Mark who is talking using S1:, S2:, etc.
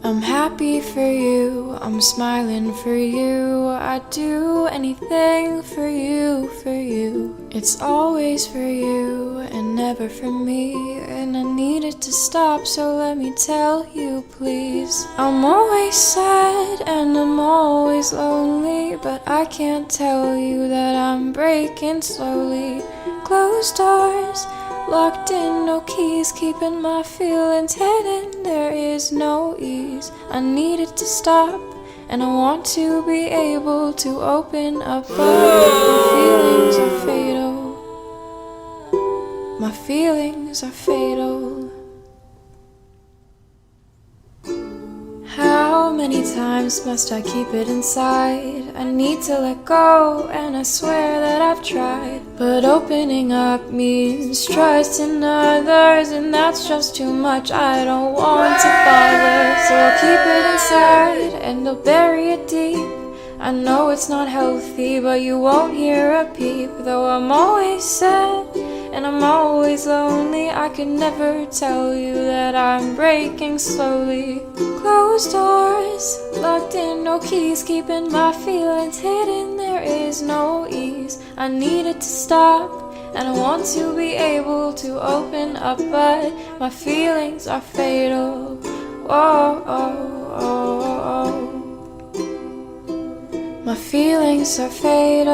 S1: I'm happy for you, I'm smiling for you, I'd do anything for you, for you. It's always for you and never for me, and I need it to stop, so let me tell you please. I'm always sad and I'm always lonely, but I can't tell you that I'm breaking slowly. Closed doors, locked in, no keys, keeping my feelings hidden, there is no ease. I need it to stop, and I want to be able to open up, but my feelings are fatal. My feelings are fatal. How many times must I keep it inside? I need to let go, and I swear that I've tried. But opening up means trusting others, and that's just too much. I don't want to bother, so I'll keep it inside, and I'll bury it deep. I know it's not healthy, but you won't hear a peep. Though I'm always sad and I'm always lonely, I could never tell you that I'm breaking slowly. Closed doors, locked in, no keys, keeping my feelings hidden, there is no ease. I need it to stop, and I want to be able to open up, but my feelings are fatal. Whoa, oh, oh, oh. My feelings are fatal.